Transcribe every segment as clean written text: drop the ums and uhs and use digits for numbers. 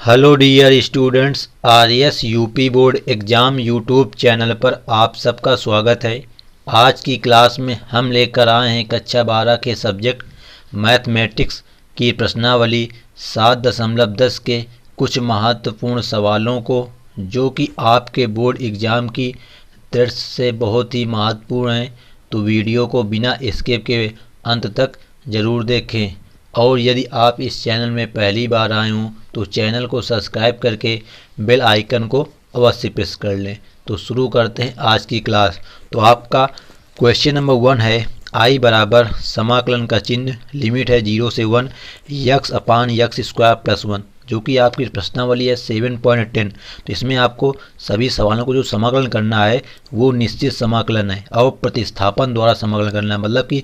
Hello dear students, RS UP board exam YouTube channel पर आप सबका स्वागत है। आज की क्लास में हम लेकर आए हैं कक्षा 12 के सब्जेक्ट मैथमेटिक्स की प्रश्नावली 7.10 के कुछ महत्वपूर्ण सवालों को, जो कि आपके बोर्ड एग्ज़ाम की दृष्टि से बहुत ही महत्वपूर्ण हैं। तो वीडियो को बिना स्किप के अंत तक ज़रूर देखें, और यदि आप इस चैनल में पहली बार आए हों तो चैनल को सब्सक्राइब करके बेल आइकन को अवश्य प्रेस कर लें। तो शुरू करते हैं आज की क्लास। तो आपका क्वेश्चन नंबर 1 है, आई बराबर समाकलन का चिन्ह, लिमिट है 0 से 1 यक्स अपान यक्स स्क्वायर प्लस 1, जो कि आपकी प्रश्नावली है 7.10। तो इसमें आपको सभी सवालों को जो समाकलन करना है वो निश्चित समाकलन है और प्रतिस्थापन द्वारा समाकलन करना है। मतलब कि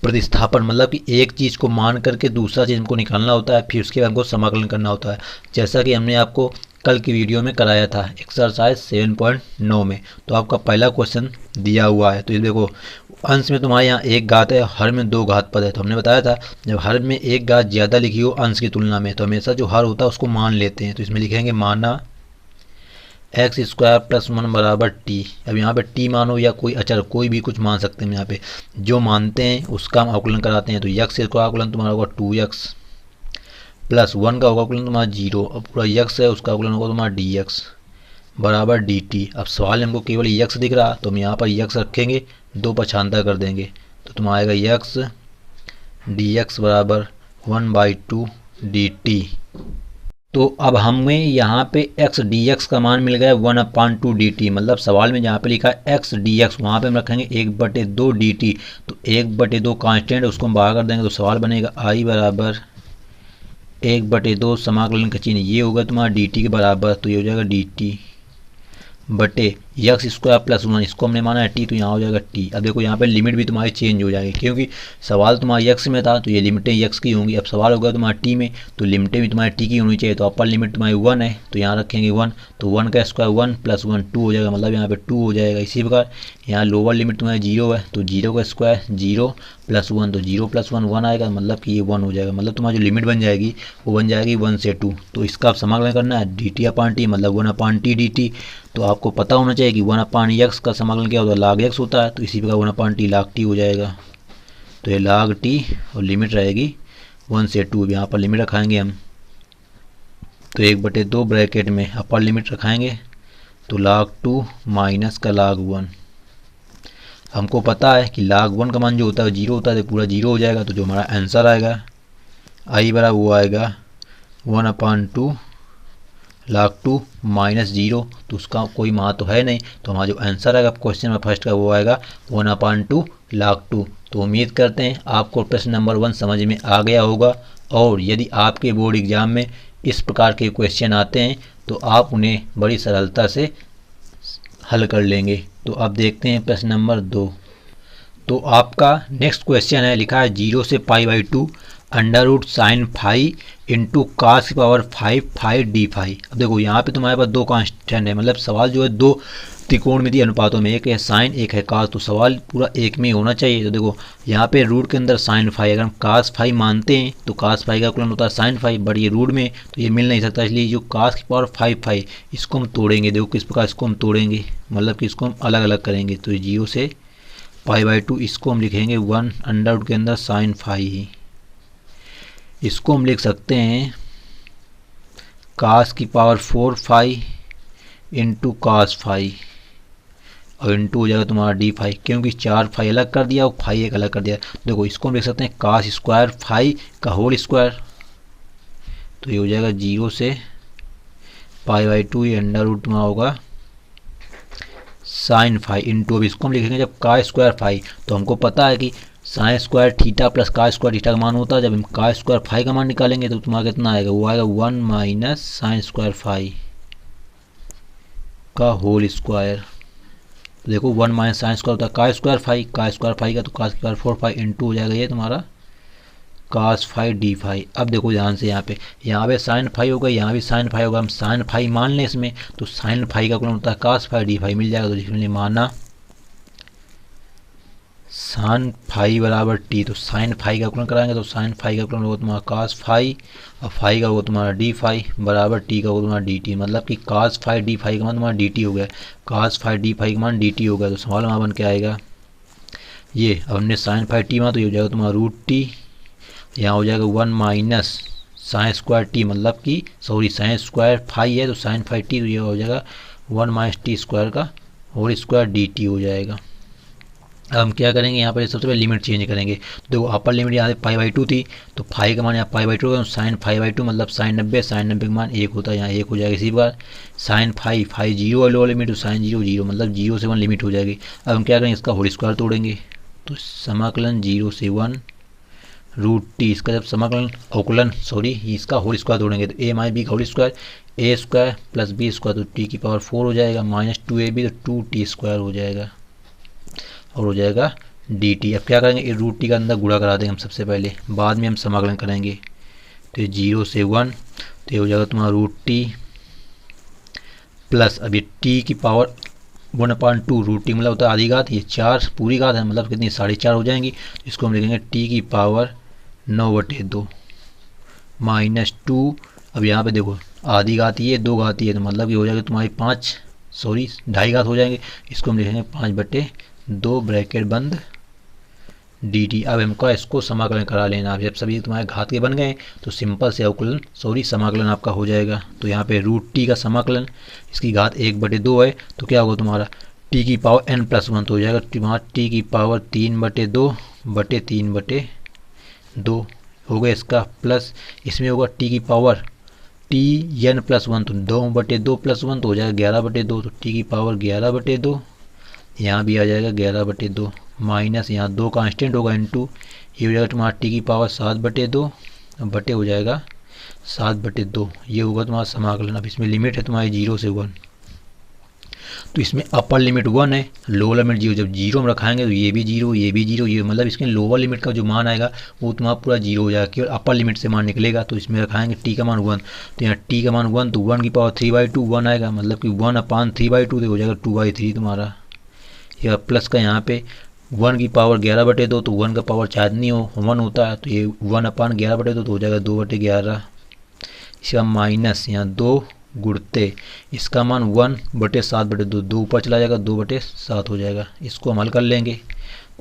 प्रतिस्थापन मतलब कि एक चीज़ को मान करके दूसरा चीज़ हमको निकालना होता है, फिर उसके बाद हमको समाकलन करना होता है, जैसा कि हमने आपको कल की वीडियो में कराया था एक्सरसाइज 7.9 में। तो आपका पहला क्वेश्चन दिया हुआ है। तो ये देखो, अंश में तुम्हारे यहाँ एक घात है, हर में 2 घात पद है। तो हमने बताया था जब हर में एक घात ज़्यादा लिखी हो अंश की तुलना में, तो हमेशा जो हर होता है उसको मान लेते हैं। तो इसमें लिखेंगे माना एक्स स्क्वायर प्लस 1 बराबर टी। अब यहाँ पे टी मानो या कोई अचर कोई भी कुछ मान सकते हैं। यहाँ पे जो मानते हैं उसका हम अवकलन कराते हैं। तो यक्स का अवकलन तुम्हारा होगा 2x प्लस 1 का होगा अवकलन तुम्हारा 0, और पूरा यक्स है उसका अवकलन होगा तुम्हारा dx बराबर dt। अब सवाल में हमको केवल यक्स दिख रहा, तो हम यहाँ पर यक्स रखेंगे, 2 पक्षांतर कर देंगे, तो तुम्हारा आएगा यक्स dx बराबर 1/2 dt। तो अब हमें यहाँ पे x dx का मान मिल गया 1/2 dt। मतलब सवाल में जहाँ पे लिखा है x dx वहाँ पे हम रखेंगे 1/2 dt। तो 1/2 कांस्टेंट, उसको हम बाहर कर देंगे, तो सवाल बनेगा i बराबर 1/2 समाकलन का चिन्ह ये होगा तुम्हारा dt के बराबर। तो ये हो जाएगा dt बटे यक्स स्क्वायर प्लस 1, इसको हमने माना है टी, तो यहाँ हो जाएगा टी। अब देखो यहाँ पे लिमिट भी तुम्हारी चेंज हो जाएगी, क्योंकि सवाल तुम्हारा यक्स में था तो ये लिमिटें यक्स की होंगी। अब सवाल होगा तुम्हारा टी में, तो लिमिटें भी तुम्हारी टी की होनी चाहिए। तो अपर लिमिट तुम्हारी 1 है, तो यहाँ रखेंगे 1, तो 1 का स्क्वायर 1 प्लस 1 2 हो जाएगा, मतलब यहाँ पे 2 हो जाएगा। इसी प्रकार यहाँ लोअर लिमिट तुम्हारी 0 है, तो 0 का स्क्वायर 0 प्लस 1, तो 0 प्लस 1 1 आएगा, मतलब कि ये 1 हो जाएगा। मतलब तुम्हारी जो लिमिट बन जाएगी वो बन जाएगी 1 से 2। तो इसका आप समाकलन करना है dt अपान टी, मतलब 1/t dt। तो आपको पता होना चाहिए कि 1/x का समाकलन क्या होता है, log x होता है। तो इसी प्रकार 1/t log t हो जाएगा। तो ये log t और लिमिट रहेगी 1 से 2। यहाँ पर लिमिट रखाएंगे हम, तो 1/2 ब्रैकेट में अपर लिमिट रखाएंगे, तो log 2 माइनस का log 1। हमको पता है कि log 1 का मान जो होता है 0 होता है, तो पूरा 0 हो जाएगा। तो जो हमारा आंसर आएगा आई बराबर वो आएगा 1/2 log 2 माइनस 0, तो उसका कोई महत्व है नहीं। तो हमारा जो आंसर आएगा क्वेश्चन नंबर फर्स्ट का वो आएगा 1/2 log 2। तो उम्मीद करते हैं आपको प्रश्न नंबर 1 समझ में आ गया होगा, और यदि आपके बोर्ड एग्जाम में इस प्रकार के क्वेश्चन आते हैं तो आप उन्हें बड़ी सरलता से हल कर लेंगे। तो अब देखते हैं प्रश्न नंबर 2। तो आपका नेक्स्ट क्वेश्चन है, लिखा है 0 से π/2 under root sine phi into cos की पावर 5 फाई डी फाई। अब देखो यहाँ पे तुम्हारे पास 2 कांस्टेंट है, मतलब सवाल जो है 2 त्रिकोणमितीय अनुपातों में, एक है साइन एक है कास, तो सवाल पूरा एक में होना चाहिए। तो देखो यहाँ पे रूट के अंदर साइन फाई, अगर हम कास फाई मानते हैं तो कास फाई का अवकलन होता है साइन फाई, बट ये रूट में तो ये मिल नहीं सकता, इसलिए जो कास की पावर 5 फाई इसको हम तोड़ेंगे। देखो किस प्रकार इसको हम तोड़ेंगे, मतलब कि इसको हम अलग अलग करेंगे। तो 0 से π/2 इसको हम लिखेंगे 1 अंडर के अंदर साइन फाई ही। इसको हम लिख सकते हैं कास की power 4 phi into cos phi, और इंटू हो जाएगा तुम्हारा डी फाई, क्योंकि 4 फाई अलग कर दिया और फाई एक अलग कर दिया। देखो इसको हम लिख सकते हैं कास स्क्वायर फाई का होल स्क्वायर, तो ये हो जाएगा 0 से π/2 ये अंडर रूट तुम्हारा होगा साइन फाई इंटू, अब इसको हम लिखेंगे जब का स्क्वायर फाई, तो हमको पता है कि साइन स्क्वायर थीटा प्लस का स्क्वायर थीटा का मान होता है। जब हम का स्क्वायर फाई का मान निकालेंगे तो तुम्हारा कितना आएगा, वो आएगा 1 माइनस साइन स्क्वायर फाई का होल स्क्वायर। तो देखो 1 माइनस साइन स्क्वायर होता है का स्क्वायर फाई का, तो का स्क्वायर 4 फाई इंटू हो जाएगा ये तुम्हारा कास फाई डी फाई। अब देखो ध्यान से यहाँ पे साइन फाई होगा, यहाँ भी साइन फाई होगा, हम साइन फाई मान लें इसमें, तो साइन फाई का गुण होता है कास फाई डी फाई मिल जाएगा। तो इसलिए माना साइन फाई बराबर टी, तो साइन फाई का अवकलन कराएंगे तो साइन फाई का अवकलन होगा तुम्हारा कास फाई और फाई का होगा तुम्हारा डी फाई बराबर टी का होगा तुम्हारा डी टी, मतलब कि कास फाई डी फाई का मान तुम्हारा डी टी हो गया, कास फाई डी फाई का मान डी टी हो गया। तो सवाल हमारा बन के आएगा ये, अब हमने साइन फाई टी मान तो ये हो जाएगा तुम्हारा रूट टी, यहाँ हो जाएगा 1 माइनस साइन स्क्वायर टी, मतलब कि सॉरी साइन स्क्वायर फाई है तो साइन फाई टी, तो ये हो जाएगा 1 माइनस टी स्क्वायर का होल स्क्वायर डी टी हो जाएगा। अब हम क्या करेंगे, यहाँ पर सबसे पहले लिमिट चेंज करेंगे। देखो अपर लिमिट यहाँ से पाई बाई टू थी, तो फाई का मान यहाँ पाई बाई टू होगा, साइन फाई बाई टू मतलब साइन 90, साइन 90 का मान 1 होता है, यहाँ 1 हो जाएगा। इसी बार sine phi phi zero lower limit, तो साइन जीरो जीरो मतलब 0 से 1 लिमिट हो जाएगी। अब हम क्या करेंगे, इसका होल स्क्वायर तोड़ेंगे, तो समाकलन 0 से 1 रूट टी, इसका जब समाकलन अवकलन सॉरी इसका होल स्क्वायर तोड़ेंगे तो ए माइनस बी का होल स्क्वायर ए स्क्वायर प्लस बी स्क्वायर, तो टी की पावर 4 हो जाएगा, माइनस 2ab तो 2t स्क्वायर हो जाएगा और हो जाएगा डी टी। अब क्या करेंगे, रूट टी का अंदर गुणा करा देंगे हम सबसे पहले, बाद में हम समाकलन करेंगे। तो 0 से 1 तो ये हो जाएगा तुम्हारा रूट टी प्लस, अब ये टी की पावर 1/2, रूट टी मतलब होता है आधी घात, ये 4 पूरी घात है मतलब कितनी 4.5 हो जाएंगी, इसको हम लिखेंगे टी की पावर 9/2 माइनस 2। अब यहाँ पे देखो आधी घात ये 2 घात ये, तो मतलब ये हो जाएगा तुम्हारी 5 सॉरी 2.5 घात हो जाएंगे, इसको हम लिखेंगे 5/2 ब्रैकेट बंद डी टी। अब हमको इसको समाकलन करा लेना, अब जब सभी तुम्हारे घात के बन गए तो सिंपल से अवकलन सॉरी समाकलन आपका हो जाएगा। तो यहाँ पे रूट टी का समाकलन, इसकी घात 1/2 है, तो क्या होगा तुम्हारा टी की पावर n+1 तो हो जाएगा तुम्हारा टी की पावर 3/2 हो गया इसका, प्लस इसमें होगा टी की पावर n+1 तो 2/2 + 1 तो हो जाएगा 11/2, तो टी की पावर 11/2, यहाँ भी आ जाएगा 11/2 माइनस यहाँ 2 कांस्टेंट होगा n2, ये हो जाएगा तुम्हारा टी की पावर 7/2 बटे हो जाएगा 7/2, ये होगा तुम्हारा समाकलन। अब इसमें लिमिट है तुम्हारी 0 से 1, तो इसमें अपर लिमिट 1 है, लोअर लिमिट 0, जब 0 हम रखाएंगे तो ये भी 0 ये भी 0, ये मतलब इसके लोअर लिमिट का जो मान आएगा वो तुम्हारा पूरा 0 हो जाएगा, केवल अपर लिमिट से मान निकलेगा। तो इसमें रखाएंगे टी का मान 1, तो यहाँ टी का मान 1 तो 1 की पावर 3/2 1 आएगा, मतलब कि 1/3/2 तो हो जाएगा 2/3 तुम्हारा, या प्लस का यहाँ पे 1 की पावर 11/2 तो 1 का पावर शायद नहीं हो 1 होता है, तो ये 1/11/2 तो हो जाएगा 2/11, इसका माइनस यहाँ 2 गुड़ते इसका मान 1/7/2, 2 ऊपर चला जाएगा 2/7 हो जाएगा, इसको हम हल कर लेंगे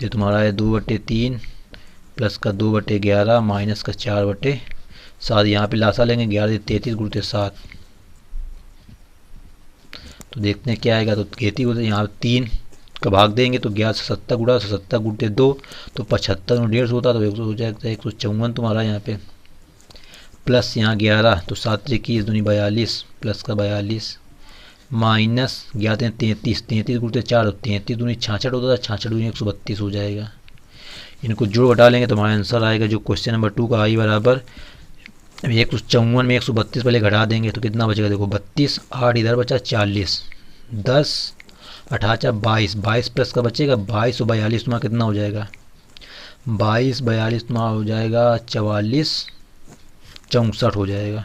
तो तुम्हारा है 2/3 प्लस का 2/11 माइनस का 4/7, यहाँ पे लासा लेंगे 11 33 गुड़ते 7, तो देखते हैं क्या आएगा। तो 33 गुड़ते यहाँ 3 का भाग देंगे तो 11 से 70 गुड़ा 70 गुड़ते 2 तो 75 में 150 होता, तो 100 हो जाएगा 154 तुम्हारा यहाँ पे, प्लस यहाँ 11 तो 7 21 दूनी 42 प्लस का 42 माइनस 11 33 33 गुड़ते 4 तो 33 दूनी 66 होता था, 66 दूनी 132 हो जाएगा। इनको जोड़ घटा लेंगे तो हमारा आंसर आएगा जो क्वेश्चन नंबर 2 का आई बराबर 154 में 132 पहले घटा देंगे तो कितना बचेगा, देखो 32 8 इधर बचा 40 10 18 22 22 प्लस का बचेगा 22 और 42 तुम्हारा कितना हो जाएगा 22 42 तुम्हारा हो जाएगा 44 64 हो जाएगा,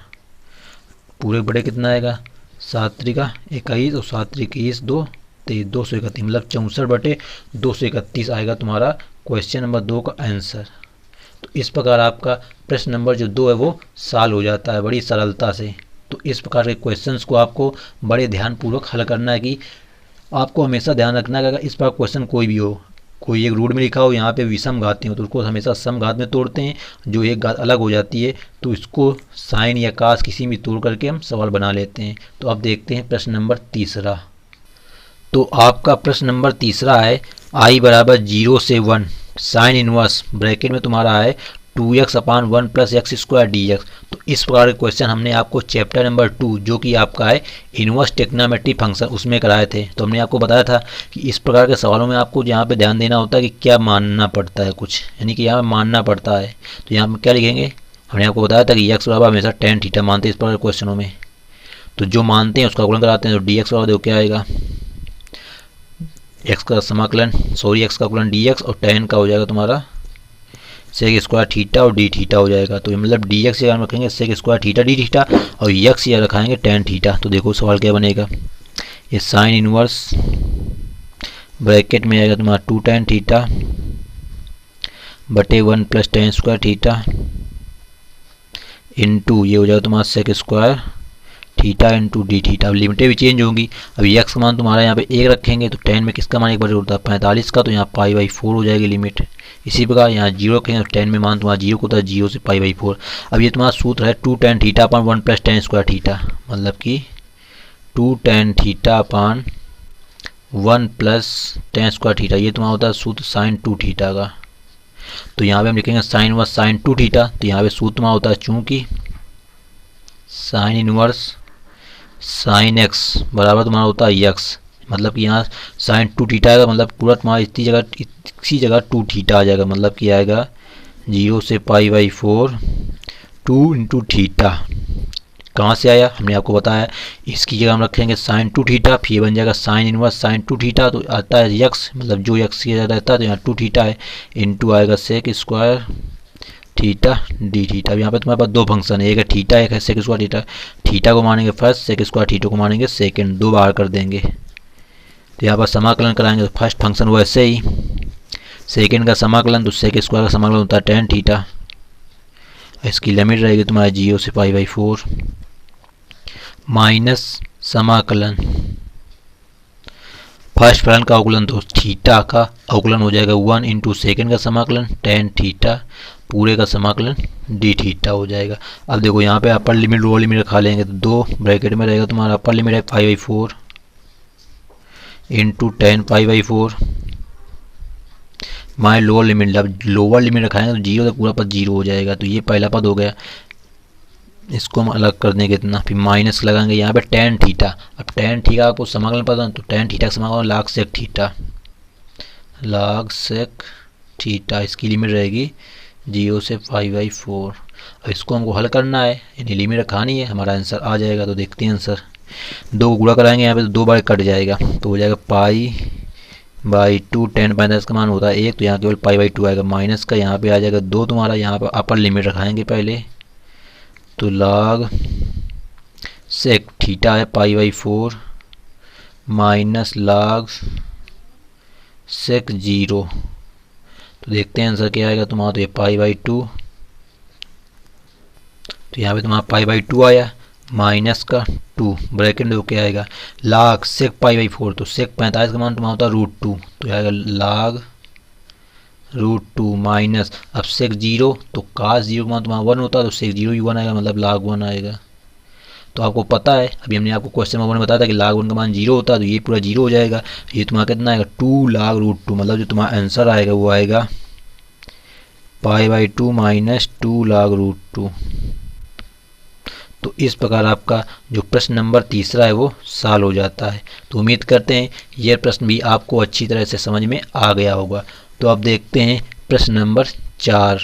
पूरे बड़े कितना आएगा 7 त्रिका 21 और 7 त्रिक 21 2 231 मतलब 64/231 आएगा तुम्हारा क्वेश्चन नंबर 2 का आंसर। तो इस प्रकार आपका प्रश्न नंबर जो 2 है वो सॉल्व हो जाता है बड़ी सरलता से। तो इस प्रकार के क्वेश्चंस को आपको बड़े ध्यानपूर्वक हल करना है कि आपको हमेशा ध्यान रखना है कि अगर इस प्रकार क्वेश्चन कोई भी हो, कोई एक रूट में लिखा हो यहाँ पे विषम घातें हो तो उसको हमेशा सम घात में तोड़ते हैं, जो एक घात अलग हो जाती है तो इसको साइन या कास किसी भी तोड़ करके हम सवाल बना लेते हैं। तो अब देखते हैं प्रश्न नंबर 3। तो आपका प्रश्न नंबर 3 है आई बराबर 0 से 1 साइन इनवर्स ब्रैकेट में तुम्हारा है 2x/1 + x² dx। तो इस प्रकार के क्वेश्चन हमने आपको चैप्टर नंबर 2 जो कि आपका है इनवर्स ट्रिग्नोमेट्री फंक्शन उसमें कराए थे। तो हमने आपको बताया था कि इस प्रकार के सवालों में आपको यहाँ पे ध्यान देना होता है कि क्या मानना पड़ता है कुछ, यानी कि यहाँ मानना पड़ता है। तो यहाँ पर क्या लिखेंगे, हमने आपको बताया था कि x बराबर हमेशा tan थीटा मानते हैं इस प्रकार के क्वेश्चनों में, तो जो मानते हैं उसका अवकलन कराते हैं। तो dx बराबर देखो क्या आएगा, x का समाकलन x का अवकलन dx और tan का हो जाएगा तुम्हारा सेक स्क्वायर थीटा और डी थीटा हो जाएगा। तो मतलब डी एक्स यहाँ रखेंगे sec square theta d theta और यक्स यहाँ रखाएंगे टेन थीटा। तो देखो सवाल क्या बनेगा, ये साइन इनवर्स ब्रैकेट में आएगा तुम्हारा 2 tan थीटा बटे 1 plus tan square theta into ये हो जाएगा तुम्हारा sec square theta into d theta. अब लिमिटें भी चेंज होंगी। अब यक्स का मान तुम्हारा यहाँ पे 1 रखेंगे तो टेन में किसका मान एक बार होता है 45 का, तो यहाँ π/4 हो जाएगी लिमिट। इसी प्रकार यहाँ 0 रखेंगे तो टेन में मान तुम्हारा 0 को होता है 0 से π/4। अब ये तुम्हारा सूत्र है 2 tan theta upon 1 plus tan square theta, मतलब कि 2 tan theta upon 1 plus tan square theta. ये तुम्हारा होता है सूत्र साइन 2 थीटा का। तो यहाँ पे हम लिखेंगे साइन 1 साइन 2 थीटा। तो यहाँ पे सूत्र तुम्हारा होता है चूँकि साइन इनवर्स साइन एक्स बराबर तुम्हारा होता है यक्स, मतलब कि यहाँ साइन 2 थीटा आएगा, मतलब पूरा तुम्हारा इसी जगह 2 थीटा आ जाएगा, मतलब कि आएगा 0 से π/4 2 इंटू थीटा। कहाँ से आया हमने आपको बताया, इसकी जगह हम रखेंगे साइन 2 थीटा, फिर ये बन जाएगा साइन इनवर्स साइन 2 थीटा। तो आता है यक्स, मतलब जो यक्स की जगह रहता है तो यहाँ 2 थीटा है, इंटू आएगा sec square theta d theta. अब यहाँ पे तुम्हारे पास दो फंक्शन है, एक है थीटा एक है सेक स्क्वायर थीटा। थीटा को मानेंगे फर्स्ट, सेक स्क्वायर थीटा को मानेंगे सेकंड, दो बाहर कर देंगे। तो यहाँ पर समाकलन कराएंगे तो फर्स्ट फंक्शन वैसे ही, सेकंड का समाकलन तो सेक स्क्वायर का समाकलन होता है टेन थीटा। इसकी लिमिट रहेगी तुम्हारे 0 से π/4 माइनस समाकलन फर्स्ट फलन का अवकलन तो थीटा का अवकलन हो जाएगा 1 इंटू सेकेंड का समाकलन टेन थीटा पूरे का समाकलन डी थीटा हो जाएगा। अब देखो यहाँ पे अपर लिमिट लोअर लिमिट रखा लेंगे तो दो ब्रैकेट में रहेगा तुम्हारा अपर लिमिट है π/4 into tan π/4 my lower limit. जब लोअर लिमिट रखाएंगे तो 0 तक पूरा पद 0 हो जाएगा। तो ये पहला पद हो गया, इसको हम अलग कर देंगे इतना, फिर माइनस लगाएंगे यहाँ पे टेन थीटा। अब टेन थीटा को समाकलन पता है तो टेन थीटा का समाकलन लाग सेक थीटा, लाग सेक थीटा। इसकी लिमिट रहेगी 0 से π/4। अब इसको हमको हल करना है, यानी लिमिट रखानी है, हमारा आंसर आ जाएगा। तो देखते हैं आंसर, दो गुणा कराएंगे यहाँ पे तो दो बार कट जाएगा तो हो जाएगा π/2 टेन 45 का मान होता है 1, तो यहाँ केवल π/2 आएगा, माइनस का यहाँ पे आ जाएगा 2 तुम्हारा। यहाँ पर अपर लिमिट रखाएंगे पहले तो लाग सेक थीटा है π/4 माइनस लाग सेक 0। तो देखते हैं आंसर क्या आएगा तुम्हारा। तो ये π/2, तो यहाँ पे तुम्हारा π/2 आया माइनस का 2 ब्रैकेट में क्या आएगा लाग सेक π/4। तो सेक 45 का मान तुम्हारा होता है √2, तो आएगा लाग √2 माइनस अब सेक 0 तो कास 0 का मान तुम्हारा 1 होता है तो सेक 0 भी 1 आएगा, मतलब लाग 1 आएगा। तो आपको पता है, अभी हमने आपको क्वेश्चन नंबर 1 में बताया था कि लाग 1 का मान 0 होता है, तो ये पूरा 0 हो जाएगा। ये तुम्हारा कितना आएगा 2 लाग √2, मतलब जो तुम्हारा आंसर आएगा वो आएगा π/2 माइनस 2 लाग √2। तो इस प्रकार आपका जो प्रश्न नंबर तीसरा है वो सॉल्व हो जाता है। तो उम्मीद करते हैं यह प्रश्न भी आपको अच्छी तरह से समझ में आ गया होगा। तो अब देखते हैं प्रश्न नंबर 4।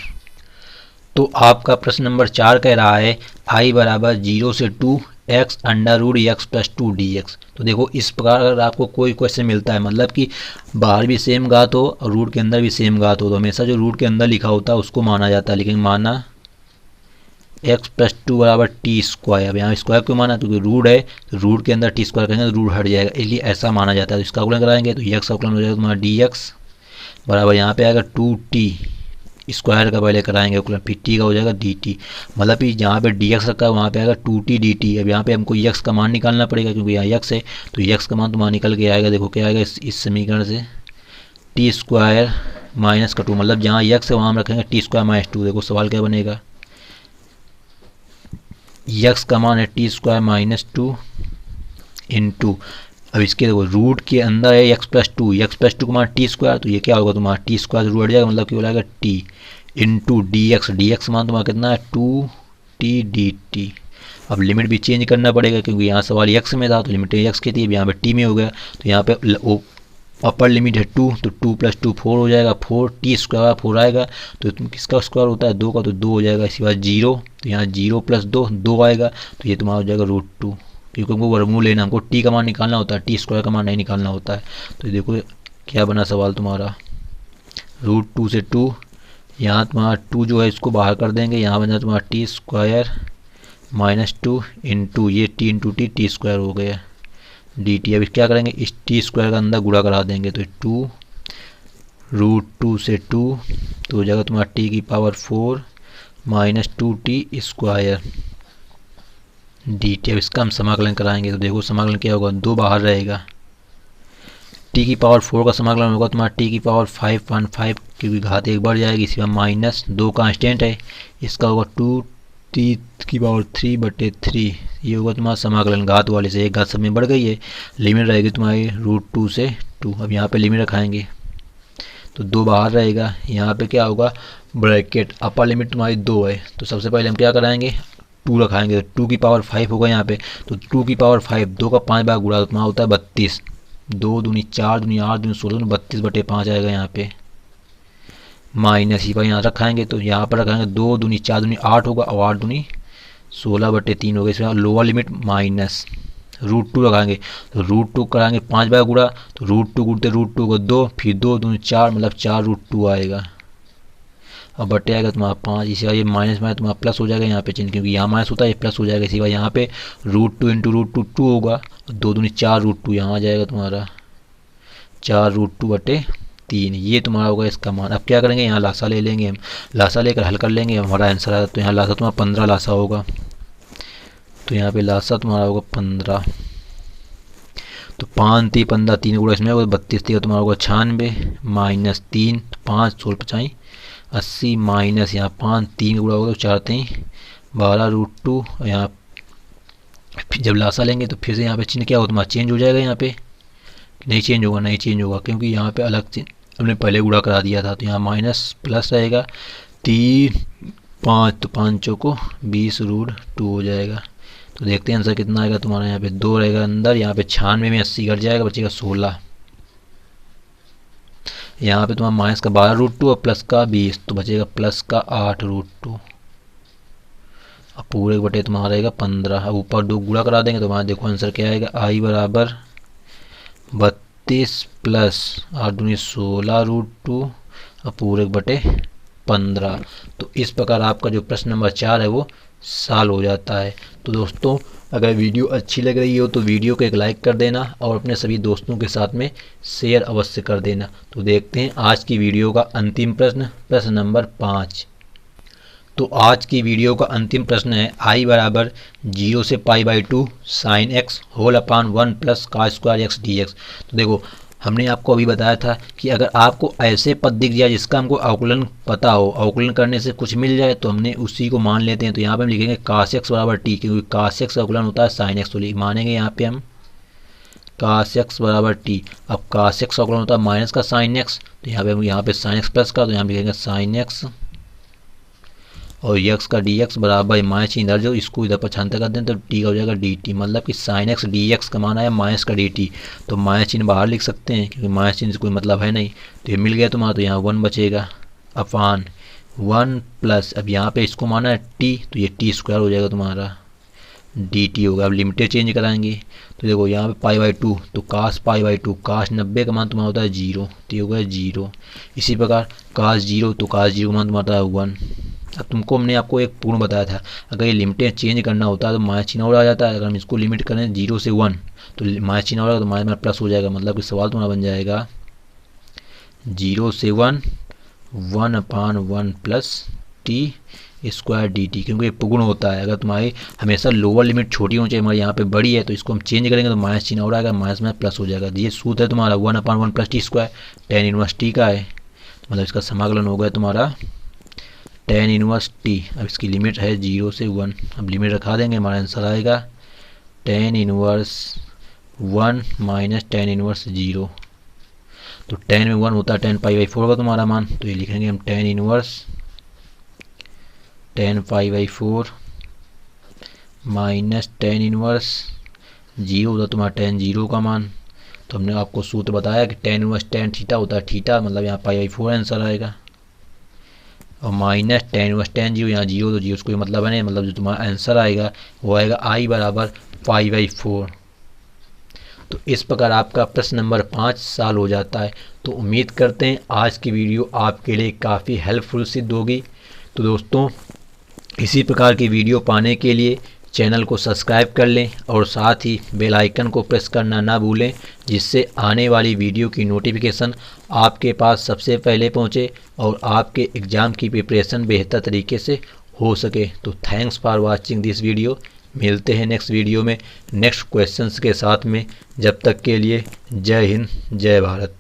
तो आपका प्रश्न नंबर 4 कह रहा है i बराबर 0 से 2 x √x प्लस 2 dx। तो देखो इस प्रकार अगर आपको कोई क्वेश्चन मिलता है, मतलब कि बाहर भी सेम घात हो और रूट के अंदर भी सेम घात हो, तो हमेशा जो रूट के अंदर लिखा होता है उसको माना जाता है। लेकिन माना x प्लस 2 बराबर टी स्क्वायर। अब यहाँ स्क्वायर क्यों माना, क्योंकि रूट है तो रूट के अंदर टी स्क्वायर करेंगे तो रूट हट जाएगा, इसलिए ऐसा माना जाता है। तो इसका अवकलन कराएंगे तो x अवकलन हो जाएगा तुम्हारा dx बराबर यहाँ पे आएगा 2t स्क्वायर का पहले कराएंगे अवकलन, फिर t का हो जाएगा dt, मतलब कि जहाँ पे dx रखा है वहाँ पे आएगा 2t dt। अब यहाँ पे हमको x का मान निकालना पड़ेगा क्योंकि यहाँ x है, तो x का मान तुम्हारा निकल के आएगा। देखो क्या आएगा इस समीकरण से टी स्क्वायर माइनस का 2, मतलब जहाँ x है वहाँ हम रखेंगे टी स्क्वायर माइनस 2। देखो सवाल क्या बनेगा, x का मान है टी स्क्वायर माइनस 2 इंटू, अब इसके देखो रूट के अंदर है x प्लस 2 का मान टी स्क्वायर, तो ये क्या होगा तुम्हारा टी स्क्वायर रूट हट जाएगा, मतलब क्या बोला t इंटू dx मान तुम्हारा कितना है 2t dt। अब लिमिट भी चेंज करना पड़ेगा क्योंकि यहाँ सवाल x में था तो लिमिट x की थी, अब यहाँ पे t में हो गया। तो यहाँ पे अपर लिमिट है 2, तो 2 प्लस 2 4 हो जाएगा, 4 टी स्क्वायर 4 आएगा, तो किसका स्क्वायर होता है 2 का, तो 2 हो जाएगा। इसके बाद 0, तो यहाँ 0 प्लस 2 आएगा, तो ये तुम्हारा हो जाएगा √2, क्योंकि हमको वर्गमूल लेना, हमको टी का मान निकालना होता है, टी स्क्वायर का मान नहीं निकालना होता है। तो देखो क्या बना सवाल तुम्हारा, √2 से 2, यहाँ तुम्हारा 2 जो है इसको बाहर कर देंगे, यहाँ बन जाए तुम्हारा टी स्क्वायर माइनस 2 इंटू ये टी इंटू टी स्क्वायर हो गया dt। अब क्या करेंगे इस टी स्क्वायर का अंदर गुणा करा देंगे, तो 2 √2 से 2 तो हो जाएगा तुम्हारा t की पावर 4 माइनस 2t² dt। अब इसका हम समाकलन कराएंगे तो देखो समाकलन क्या होगा, 2 बाहर रहेगा, t की पावर 4 का समाकलन होगा तुम्हारा t की पावर 5.5 क्योंकि घात 1 बढ़ जाएगी, इसी में माइनस 2 कांस्टेंट है, इसका होगा 2t की पावर 3/3। ये होगा तुम्हारा समाकलन, घात वाले से एक घात सब में बढ़ गई है, लिमिट रहेगी तुम्हारी √2 से 2। अब यहाँ पे लिमिट रखाएंगे तो 2 बाहर रहेगा, यहाँ पे क्या होगा ब्रैकेट, अपर लिमिट तुम्हारी 2 है तो सबसे पहले हम क्या कराएंगे 2 रखाएंगे, तो 2 की पावर 5 होगा यहाँ पे, तो 2 की पावर 5 2 का 5 बार गुणा तो तुम्हारा होता है 32, 2 दूनी 4 दूनी 8 दूनी 16 32/5 आएगा यहाँ पे, माइनस ही पर यहाँ रखाएंगे तो यहाँ पर रखाएंगे 2 दूनी 4 दूनी 8 होगा और 8 दूनी 16/3 होगा, इसमें लोअर लिमिट माइनस √2 लगाएंगे तो √2 कराएंगे 5 बार गुणा तो √2 गुणते √2 को 2 फिर 2 दूनी 4 मतलब 4√2 आएगा, अब बटे आएगा तुम्हारा 5, इसी बार ये माइनस में तुम्हारा प्लस हो जाएगा यहाँ पे चिन्ह, क्योंकि यहाँ माइनस होता है ये प्लस हो जाएगा, इसी बार यहाँ पे √2 इंटू √2 2 होगा, 2 दूनी 4√2 यहाँ आ जाएगा तुम्हारा 4√2/3, ये तुम्हारा होगा इसका मान। अब क्या करेंगे यहाँ लासा ले लेंगे, हम लासा लेकर हल कर लेंगे, हमारा आंसर आया तो यहाँ लासा तुम्हारा 15 लासा होगा, तो यहाँ पे लासा तुम्हारा होगा 15, तो 5 3 15 3 गुणा इसमें होगा 32 3 तुम्हारा होगा 96 माइनस 3 5 16 55 80 माइनस यहाँ 5 3 गुणा होगा तो 4 3 12√2। यहाँ फिर जब लासा लेंगे तो फिर से यहाँ पे चिन्ह क्या होगा तुम्हारा चेंज हो जाएगा, यहाँ पे नहीं चेंज होगा, नहीं चेंज होगा क्योंकि यहाँ पे अलग चिन्ह हमने पहले गुणा करा दिया था, तो यहाँ माइनस प्लस रहेगा 3 5 तो 5 चौको 20√2 हो जाएगा। तो देखते हैं आंसर कितना आएगा तुम्हारा, यहाँ पे 2 रहेगा अंदर, यहाँ पे 96 में 80 घट जाएगा बचेगा 16, यहाँ पे तुम्हारा माइनस का 12√2 और प्लस का 20 तो बचेगा प्लस का 8√2, अब पूरे बटे तुम्हारा रहेगा 15। अब ऊपर 2 गुणा करा देंगे तो वहाँ देखो आंसर क्या आएगा, i बराबर 32 प्लस 8 दूनी 16√2 और पूरे बटे 15। तो इस प्रकार आपका जो प्रश्न नंबर 4 है वो सॉल्व हो जाता है। तो दोस्तों अगर वीडियो अच्छी लग रही हो तो वीडियो को एक लाइक कर देना और अपने सभी दोस्तों के साथ में शेयर अवश्य कर देना। तो देखते हैं आज की वीडियो का अंतिम प्रश्न, प्रश्न नंबर 5। तो आज की वीडियो का अंतिम प्रश्न है i बराबर 0 से π/2 sin x whole upon 1 plus cos² x dx। तो देखो हमने आपको अभी बताया था कि अगर आपको ऐसे पद दिख जाए जिसका हमको अवकलन पता हो, अवकलन करने से कुछ मिल जाए तो हमने उसी को मान लेते हैं। तो यहाँ पे हम लिखेंगे cos x बराबर t, क्योंकि cos x का अवकलन होता है sin x, तो मानेंगे यहाँ पे हम cos x बराबर t। अब cos x का अवकलन होता है माइनस का sin x, तो यहाँ पे sin x प्लस का, तो यहाँ लिखेंगे sin x और x का dx बराबर माइनस इधर जो इसको इधर पछानते कर दें तो t का हो जाएगा dt, मतलब कि sin x dx का मान आया माइनस का dt, तो माइनस चिन्ह बाहर लिख सकते हैं क्योंकि माइनस चिन्ह से कोई मतलब है नहीं, तो ये मिल गया तुम्हारा। तो यहाँ 1 बचेगा अपान 1 प्लस, अब यहाँ पे इसको माना है t तो ये t² हो जाएगा तुम्हारा dt होगा। अब लिमिटेड चेंज कराएंगे तो देखो यहाँ पे π/2 तो cos π/2, cos 90 का मान तुम्हारा होता है 0 तो ये होगा 0। इसी प्रकार cos 0 तो cos 0 का मान तुम्हारा होता है 1। अब तुमको हमने आपको एक पूर्ण बताया था, अगर ये लिमिटेड चेंज करना होता है तो माइनस चिन्ह और आ जाता है, अगर हम इसको लिमिट करें 0 से 1 तो माइनस चिन्ह और तो माइनस में प्लस हो जाएगा, मतलब कि सवाल तुम्हारा बन जाएगा 0 से 1 1/1 प्लस t² dt, क्योंकि ये पुगुण होता है। अगर तुम्हारी हमेशा लोअर लिमिट छोटी होनी चाहिए, हमारे यहाँ पे बड़ी है तो इसको हम चेंज करेंगे तो माइनस चिन्ह और आएगा, माइनस में प्लस हो जाएगा। ये सूत्र है तुम्हारा 1/1 plus t², tan inverse t का है, मतलब इसका समाकलन हो गया तुम्हारा tan इनवर्स t। अब इसकी लिमिट है 0 से 1, अब लिमिट रखा देंगे, हमारा आंसर आएगा tan inverse 1 minus tan inverse 0, तो tan में 1 होता है tan π/4 का तुम्हारा मान, तो ये लिखेंगे हम tan inverse tan π/4 minus tan inverse 0 होता तुम्हारा tan 0 का मान। तो हमने आपको सूत्र बताया कि tan इनवर्स tan थीटा होता है थीटा, मतलब यहाँ π/4 आंसर आएगा, और माइनस tan इनवर्स tan 0, यहाँ 0 तो 0 से कोई मतलब है नहीं, मतलब जो तुम्हारा आंसर आएगा वो आएगा i बराबर π/4। तो इस प्रकार आपका प्रश्न नंबर 5 सॉल्व हो जाता है। तो उम्मीद करते हैं आज की वीडियो आपके लिए काफ़ी हेल्पफुल सिद्ध होगी। तो दोस्तों इसी प्रकार की वीडियो पाने के लिए चैनल को सब्सक्राइब कर लें और साथ ही बेल आइकन को प्रेस करना ना भूलें, जिससे आने वाली वीडियो की नोटिफिकेशन आपके पास सबसे पहले पहुंचे और आपके एग्ज़ाम की प्रिपरेशन बेहतर तरीके से हो सके। तो thanks for watching this video. मिलते हैं नेक्स्ट वीडियो में नेक्स्ट क्वेश्चंस के साथ में। जब तक के लिए जय हिंद, जय भारत।